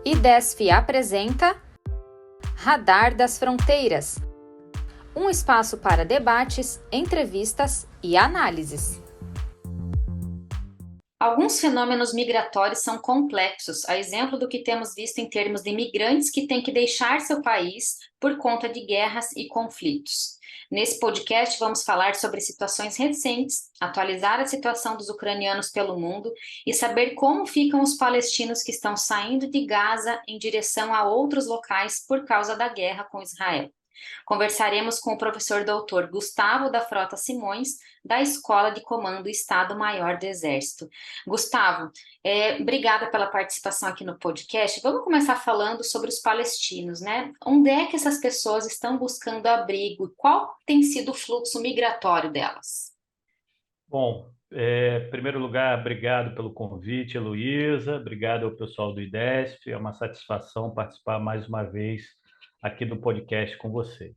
IDESF apresenta Radar das Fronteiras, um espaço para debates, entrevistas e análises. Alguns fenômenos migratórios são complexos, a exemplo do que temos visto em termos de imigrantes que têm que deixar seu país por conta de guerras e conflitos. Nesse podcast vamos falar sobre situações recentes, atualizar a situação dos ucranianos pelo mundo e saber como ficam os palestinos que estão saindo de Gaza em direção a outros locais por causa da guerra com Israel. Conversaremos com o professor doutor Gustavo da Frota Simões, da Escola de Comando Estado-Maior do Exército. Gustavo, obrigada pela participação aqui no podcast. Vamos começar falando sobre os palestinos, né? Onde é que essas pessoas estão buscando abrigo? Qual tem sido o fluxo migratório delas? Bom, em primeiro lugar, obrigado pelo convite, Heloísa. Obrigado ao pessoal do IDESF. É uma satisfação participar mais uma vez aqui do podcast com vocês.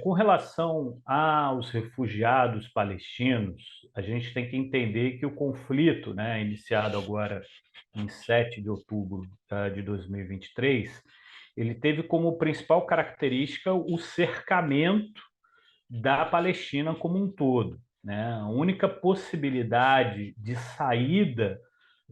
Com relação aos refugiados palestinos, a gente tem que entender que o conflito, né, iniciado agora em 7 de outubro de 2023, ele teve como principal característica o cercamento da Palestina como um todo, né? A única possibilidade de saída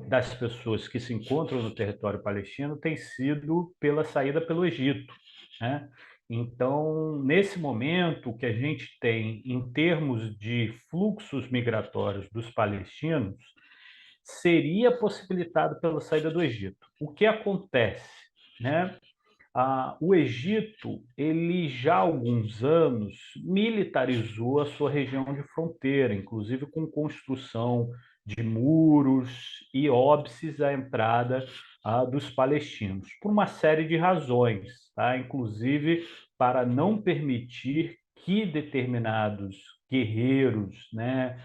das pessoas que se encontram no território palestino tem sido pela saída pelo Egito, né? Então, nesse momento, o que a gente tem em termos de fluxos migratórios dos palestinos seria possibilitado pela saída do Egito. O que acontece, né? O Egito, ele já há alguns anos militarizou a sua região de fronteira, inclusive com construção de muros e óbices à entrada dos palestinos, por uma série de razões, tá? Inclusive para não permitir que determinados guerreiros, né,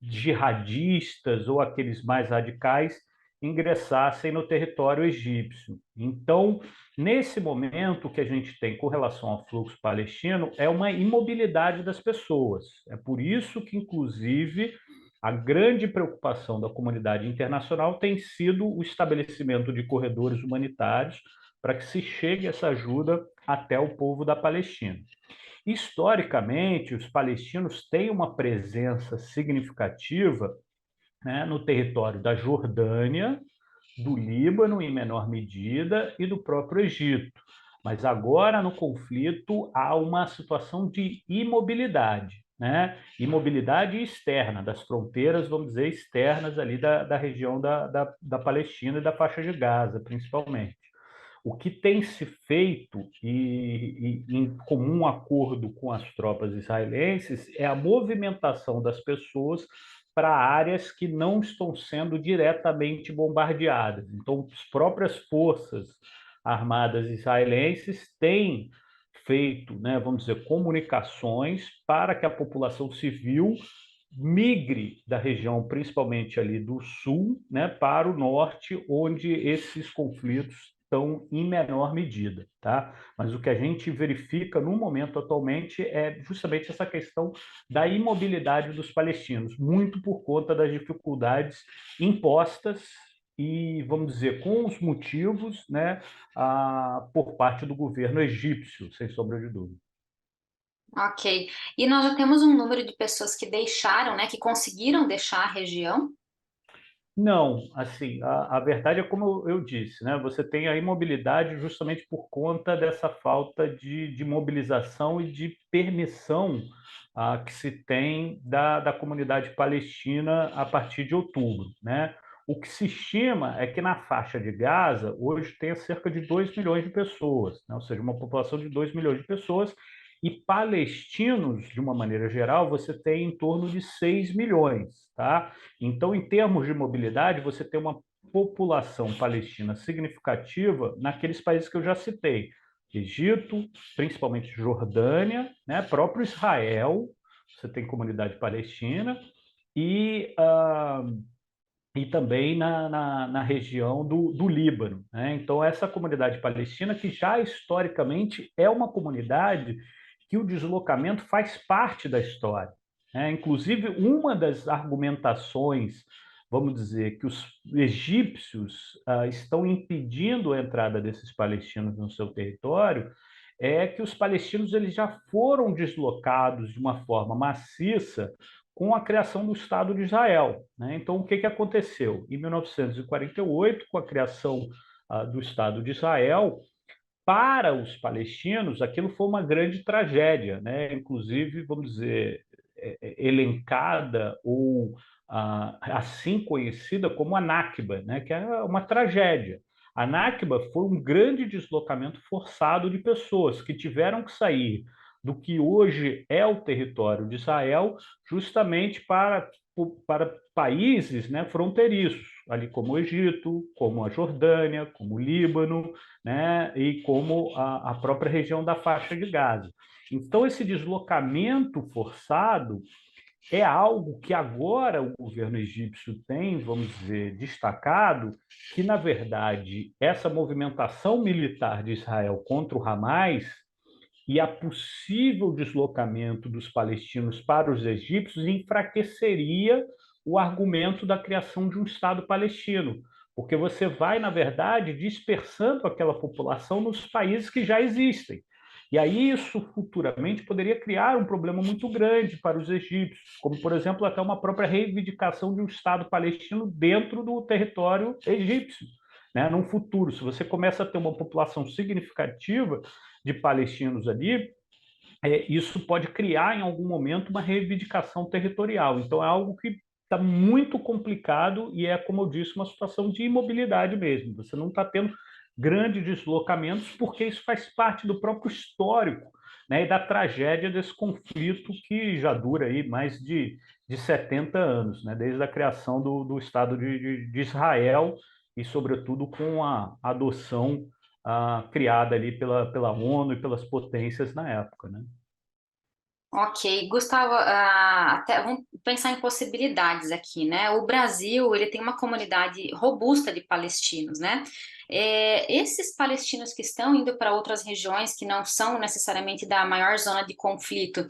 jihadistas ou aqueles mais radicais ingressassem no território egípcio. Então, nesse momento, o que a gente tem com relação ao fluxo palestino é uma imobilidade das pessoas. É por isso que, inclusive, a grande preocupação da comunidade internacional tem sido o estabelecimento de corredores humanitários para que se chegue essa ajuda até o povo da Palestina. Historicamente, os palestinos têm uma presença significativa, né, no território da Jordânia, do Líbano, em menor medida, e do próprio Egito. Mas agora, no conflito, há uma situação de imobilidade, né? Imobilidade externa, das fronteiras, vamos dizer, externas ali da região da Palestina e da faixa de Gaza, principalmente. O que tem se feito, em comum acordo com as tropas israelenses, é a movimentação das pessoas para áreas que não estão sendo diretamente bombardeadas. Então, as próprias forças armadas israelenses têm feito, né, vamos dizer, comunicações para que a população civil migre da região, principalmente ali do sul, né, para o norte, onde esses conflitos estão em menor medida, tá? Mas o que a gente verifica no momento atualmente é justamente essa questão da imobilidade dos palestinos, muito por conta das dificuldades impostas e, vamos dizer, com os motivos, né, por parte do governo egípcio, sem sombra de dúvida. Ok. E nós já temos um número de pessoas que deixaram, né, que conseguiram deixar a região? Não, assim, a verdade é como eu disse, né? Você tem a imobilidade justamente por conta dessa falta de mobilização e de permissão que se tem da comunidade palestina a partir de outubro, né? O que se estima é que na faixa de Gaza, hoje tem cerca de 2 milhões de pessoas, né? Ou seja, uma população de 2 milhões de pessoas, e palestinos, de uma maneira geral, você tem em torno de 6 milhões, tá? Então, em termos de mobilidade, você tem uma população palestina significativa naqueles países que eu já citei: Egito, principalmente Jordânia, né? Próprio Israel, você tem comunidade palestina, e, e também na região do Líbano, né? Então, essa comunidade palestina, que já historicamente é uma comunidade que o deslocamento faz parte da história, né? Inclusive, uma das argumentações vamos dizer, que os egípcios estão impedindo a entrada desses palestinos no seu território, é que os palestinos eles já foram deslocados de uma forma maciça com a criação do Estado de Israel, né? Então, o que que aconteceu? Em 1948, com a criação do Estado de Israel, para os palestinos, aquilo foi uma grande tragédia, né? Inclusive, vamos dizer, elencada ou assim conhecida como a Nakba, né? Que é uma tragédia. A Nakba foi um grande deslocamento forçado de pessoas que tiveram que sair do que hoje é o território de Israel, justamente para países, né, fronteiriços, ali como o Egito, como a Jordânia, como o Líbano, né, e como a própria região da faixa de Gaza. Então, esse deslocamento forçado é algo que agora o governo egípcio tem, vamos dizer, destacado, que, na verdade, essa movimentação militar de Israel contra o Hamas e a possível deslocamento dos palestinos para os egípcios enfraqueceria o argumento da criação de um Estado palestino, porque você vai, na verdade, dispersando aquela população nos países que já existem. E aí isso futuramente poderia criar um problema muito grande para os egípcios, como, por exemplo, até uma própria reivindicação de um Estado palestino dentro do território egípcio. Né? Num futuro, se você começa a ter uma população significativa de palestinos ali, isso pode criar em algum momento uma reivindicação territorial. Então é algo que está muito complicado e é, como eu disse, uma situação de imobilidade mesmo. Você não está tendo grandes deslocamentos porque isso faz parte do próprio histórico, né, e da tragédia desse conflito que já dura aí mais de 70 anos, né, desde a criação do Estado de Israel e, sobretudo, com a adoção criada ali pela ONU e pelas potências na época, né? Ok, Gustavo, até vamos pensar em possibilidades aqui, né? O Brasil, ele tem uma comunidade robusta de palestinos, né? Esses palestinos que estão indo para outras regiões que não são necessariamente da maior zona de conflito,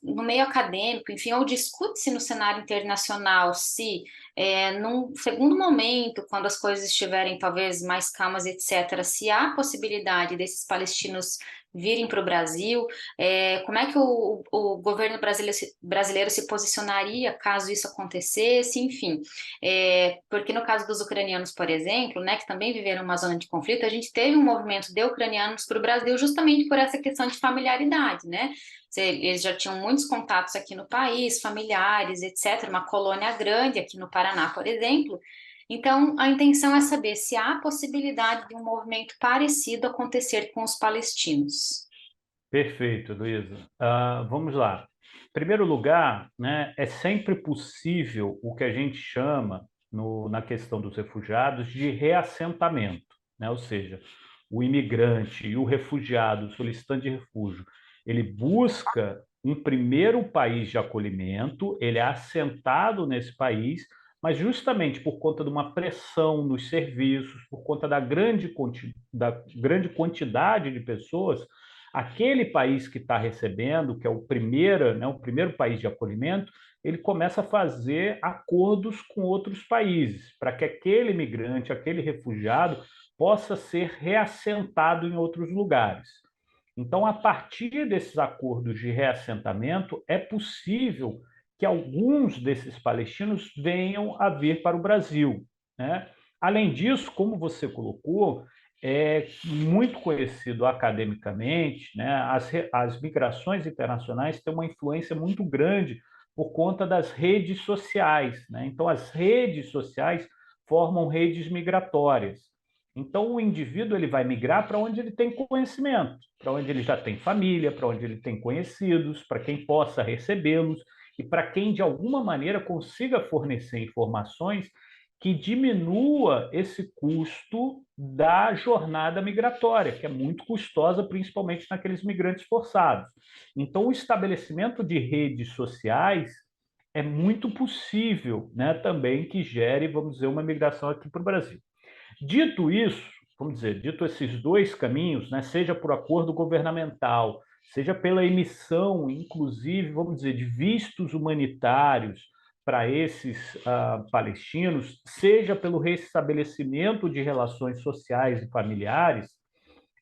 no meio acadêmico, enfim, ou discute-se no cenário internacional se, num segundo momento, quando as coisas estiverem talvez mais calmas, etc., se há possibilidade desses palestinos virem para o Brasil, como é que o governo brasileiro se posicionaria caso isso acontecesse, enfim. Porque no caso dos ucranianos, por exemplo, né, que também viveram uma zona de conflito, a gente teve um movimento de ucranianos para o Brasil justamente por essa questão de familiaridade, né? Eles já tinham muitos contatos aqui no país, familiares, etc., uma colônia grande aqui no Paraná, por exemplo. Então, a intenção é saber se há possibilidade de um movimento parecido acontecer com os palestinos. Perfeito, Luísa. Vamos lá. Em primeiro lugar, né, é sempre possível o que a gente chama, na questão dos refugiados, de reassentamento, né? Ou seja, o imigrante e o refugiado, o solicitante de refúgio, ele busca um primeiro país de acolhimento, ele é assentado nesse país, mas justamente por conta de uma pressão nos serviços, por conta da grande quantidade de pessoas, aquele país que está recebendo, que é o primeiro país de acolhimento, ele começa a fazer acordos com outros países, para que aquele imigrante, aquele refugiado, possa ser reassentado em outros lugares. Então, a partir desses acordos de reassentamento, é possível que alguns desses palestinos venham a vir para o Brasil, né? Além disso, como você colocou, é muito conhecido academicamente, né? As migrações internacionais têm uma influência muito grande por conta das redes sociais, né? Então, as redes sociais formam redes migratórias. Então, o indivíduo ele vai migrar para onde ele tem conhecimento, para onde ele já tem família, para onde ele tem conhecidos, para quem possa recebê-los e para quem, de alguma maneira, consiga fornecer informações que diminua esse custo da jornada migratória, que é muito custosa, principalmente naqueles migrantes forçados. Então, o estabelecimento de redes sociais é muito possível, né, também que gere, vamos dizer, uma migração aqui para o Brasil. Dito isso, vamos dizer, dito esses dois caminhos, né, seja por acordo governamental, seja pela emissão, inclusive, vamos dizer, de vistos humanitários para esses palestinos, seja pelo restabelecimento de relações sociais e familiares,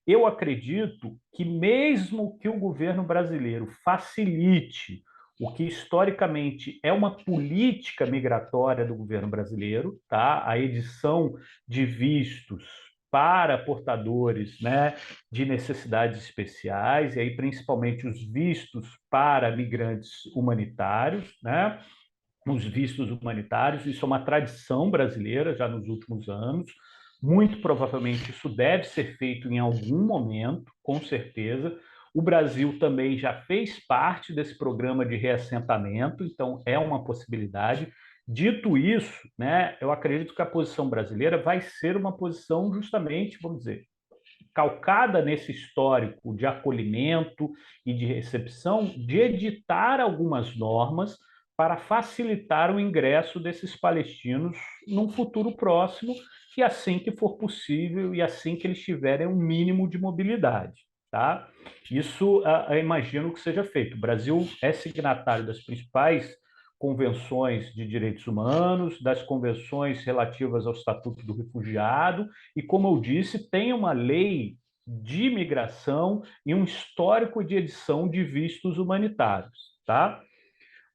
eu acredito que, mesmo que o governo brasileiro facilite o que historicamente é uma política migratória do governo brasileiro, tá? A edição de vistos para portadores, né, de necessidades especiais, e aí principalmente os vistos para migrantes humanitários, né? Os vistos humanitários, isso é uma tradição brasileira já nos últimos anos. Muito provavelmente isso deve ser feito em algum momento, com certeza. O Brasil também já fez parte desse programa de reassentamento, então é uma possibilidade. Dito isso, né, eu acredito que a posição brasileira vai ser uma posição justamente, vamos dizer, calcada nesse histórico de acolhimento e de recepção, de editar algumas normas para facilitar o ingresso desses palestinos num futuro próximo, e assim que for possível e assim que eles tiverem um mínimo de mobilidade. Tá? Isso eu imagino que seja feito. O Brasil é signatário das principais convenções de direitos humanos, das convenções relativas ao Estatuto do Refugiado, e, como eu disse, tem uma lei de imigração e um histórico de edição de vistos humanitários. Tá?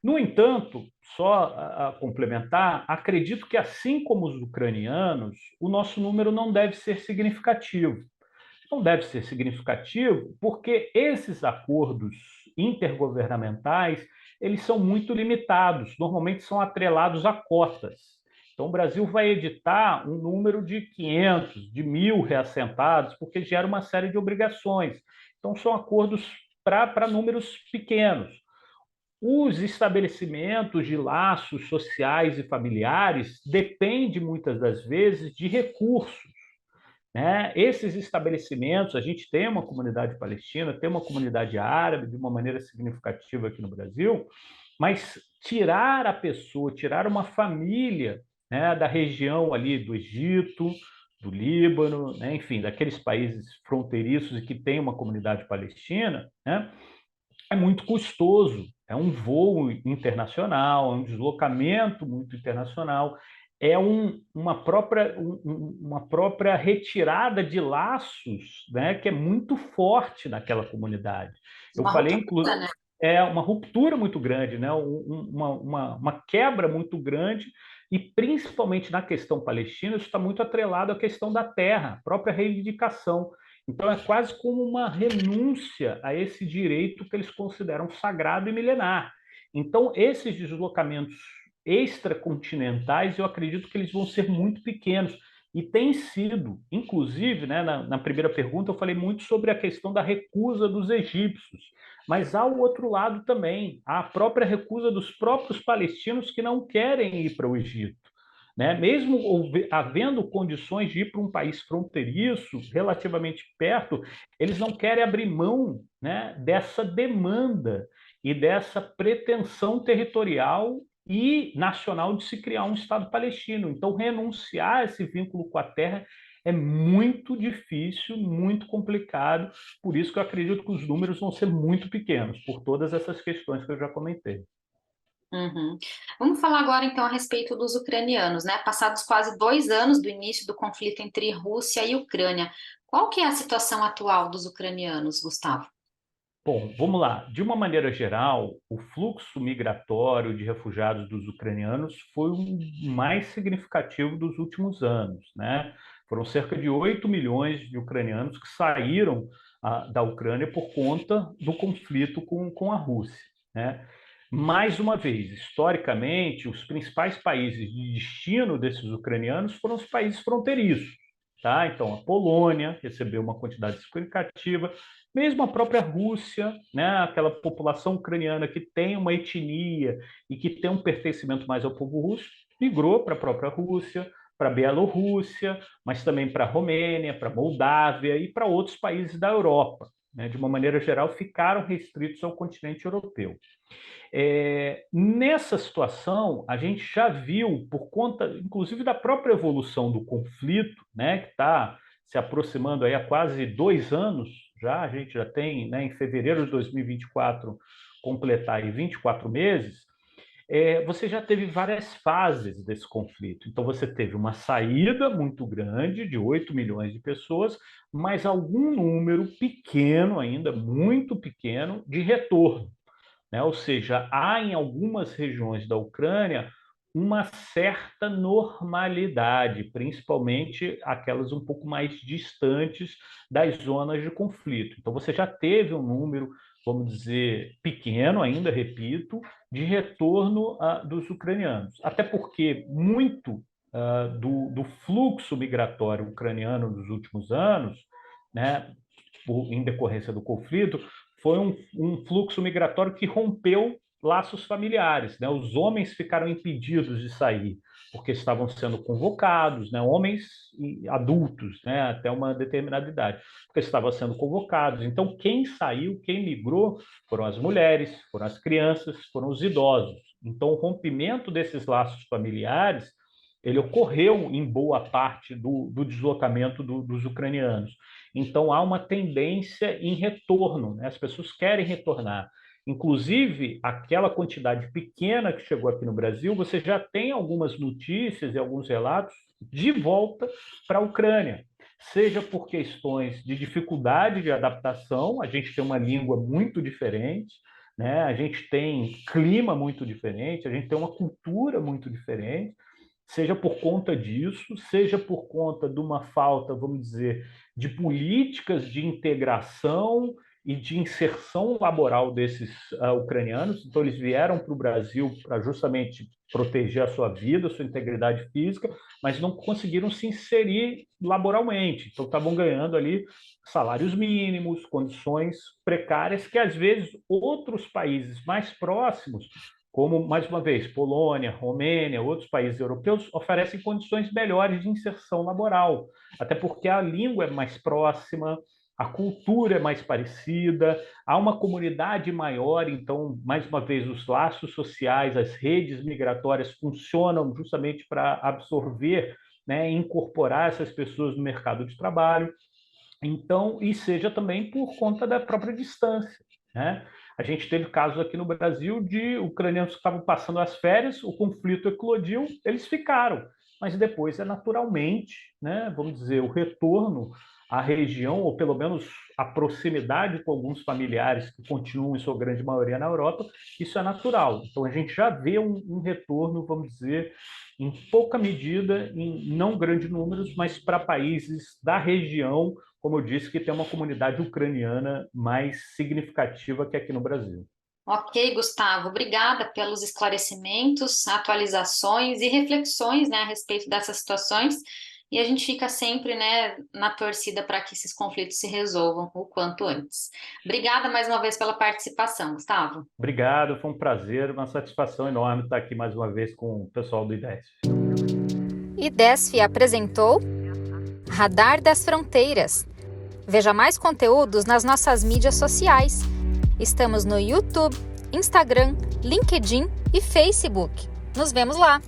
No entanto, só a complementar, acredito que, assim como os ucranianos, o nosso número não deve ser significativo. Não deve ser significativo porque esses acordos intergovernamentais, eles são muito limitados, normalmente são atrelados a cotas. Então, o Brasil vai editar um número de 500, de 1.000 reassentados, porque gera uma série de obrigações. Então, são acordos para números pequenos. Os estabelecimentos de laços sociais e familiares dependem, muitas das vezes, de recursos, né? Esses estabelecimentos, a gente tem uma comunidade palestina, tem uma comunidade árabe de uma maneira significativa aqui no Brasil, mas tirar a pessoa, tirar uma família, né, da região ali do Egito, do Líbano, né, enfim, daqueles países fronteiriços e que tem uma comunidade palestina, né, é muito custoso. É um voo internacional, é um deslocamento muito internacional, é uma própria retirada de laços, né, que é muito forte naquela comunidade. Eu Uma falei, ruptura, inclusive, né? é uma ruptura muito grande, né, uma quebra muito grande, e principalmente na questão palestina, isso está muito atrelado à questão da terra, a própria reivindicação. Então, é quase como uma renúncia a esse direito que eles consideram sagrado e milenar. Então, esses deslocamentos extracontinentais, eu acredito que eles vão ser muito pequenos. E tem sido, inclusive, né, na primeira pergunta, eu falei muito sobre a questão da recusa dos egípcios. Mas há o outro lado também, há a própria recusa dos próprios palestinos que não querem ir para o Egito. Né? Mesmo havendo condições de ir para um país fronteiriço, relativamente perto, eles não querem abrir mão, né, dessa demanda e dessa pretensão territorial e nacional de se criar um Estado palestino. Então, renunciar a esse vínculo com a terra é muito difícil, muito complicado, por isso que eu acredito que os números vão ser muito pequenos, por todas essas questões que eu já comentei. Uhum. Vamos falar agora então a respeito dos ucranianos, né? Passados quase 2 anos do início do conflito entre Rússia e Ucrânia, qual que é a situação atual dos ucranianos, Gustavo? Bom, vamos lá. De uma maneira geral, o fluxo migratório de refugiados dos ucranianos foi o mais significativo dos últimos anos, né? Foram cerca de 8 milhões de ucranianos que saíram da Ucrânia por conta do conflito com a Rússia, né? Mais uma vez, historicamente, os principais países de destino desses ucranianos foram os países fronteiriços, tá? Então, a Polônia recebeu uma quantidade significativa, mesmo a própria Rússia, né, aquela população ucraniana que tem uma etnia e que tem um pertencimento mais ao povo russo, migrou para a própria Rússia, para a Bielorrússia, mas também para a Romênia, para a Moldávia e para outros países da Europa. Né, de uma maneira geral, ficaram restritos ao continente europeu. Nessa situação, a gente já viu, por conta, inclusive, da própria evolução do conflito, né, que está se aproximando aí há quase 2 anos, já a gente já tem, né, em fevereiro de 2024, completar aí 24 meses, você já teve várias fases desse conflito. Então, você teve uma saída muito grande, de 8 milhões de pessoas, mas algum número pequeno ainda, muito pequeno, de retorno, né? Ou seja, há em algumas regiões da Ucrânia uma certa normalidade, principalmente aquelas um pouco mais distantes das zonas de conflito. Então, você já teve um número, vamos dizer, pequeno ainda, repito, de retorno dos ucranianos. Até porque muito do fluxo migratório ucraniano nos últimos anos, né, em decorrência do conflito, foi um fluxo migratório que rompeu laços familiares, né? Os homens ficaram impedidos de sair porque estavam sendo convocados, né? Homens adultos, né? Até uma determinada idade, porque estavam sendo convocados. Então, quem saiu, quem migrou, foram as mulheres, foram as crianças, foram os idosos. Então, o rompimento desses laços familiares ele ocorreu em boa parte do deslocamento dos ucranianos. Então, há uma tendência em retorno, né? As pessoas querem retornar. Inclusive, aquela quantidade pequena que chegou aqui no Brasil, você já tem algumas notícias e alguns relatos de volta para a Ucrânia, seja por questões de dificuldade de adaptação, a gente tem uma língua muito diferente, né? A gente tem clima muito diferente, a gente tem uma cultura muito diferente, seja por conta disso, seja por conta de uma falta, vamos dizer, de políticas de integração e de inserção laboral desses ucranianos. Então, eles vieram para o Brasil para justamente proteger a sua vida, a sua integridade física, mas não conseguiram se inserir laboralmente. Então, estavam ganhando ali salários mínimos, condições precárias que, às vezes, outros países mais próximos como, mais uma vez, Polônia, Romênia, outros países europeus, oferecem condições melhores de inserção laboral, até porque a língua é mais próxima, a cultura é mais parecida, há uma comunidade maior, então, mais uma vez, os laços sociais, as redes migratórias funcionam justamente para absorver, né, incorporar essas pessoas no mercado de trabalho. Então, e seja também por conta da própria distância, né? A gente teve casos aqui no Brasil de ucranianos que estavam passando as férias, o conflito eclodiu, eles ficaram, mas depois é naturalmente, né, vamos dizer, o retorno à região, ou pelo menos a proximidade com alguns familiares que continuam, em sua grande maioria, na Europa, isso é natural. Então a gente já vê um retorno, vamos dizer, em pouca medida, em não grandes números, mas para países da região, como eu disse, que tem uma comunidade ucraniana mais significativa que aqui no Brasil. Ok, Gustavo, obrigada pelos esclarecimentos, atualizações e reflexões, né, a respeito dessas situações. E a gente fica sempre, né, na torcida para que esses conflitos se resolvam o quanto antes. Obrigada mais uma vez pela participação, Gustavo. Obrigado, foi um prazer, uma satisfação enorme estar aqui mais uma vez com o pessoal do IDESF. IDESF apresentou Radar das Fronteiras. Veja mais conteúdos nas nossas mídias sociais. Estamos no YouTube, Instagram, LinkedIn e Facebook. Nos vemos lá!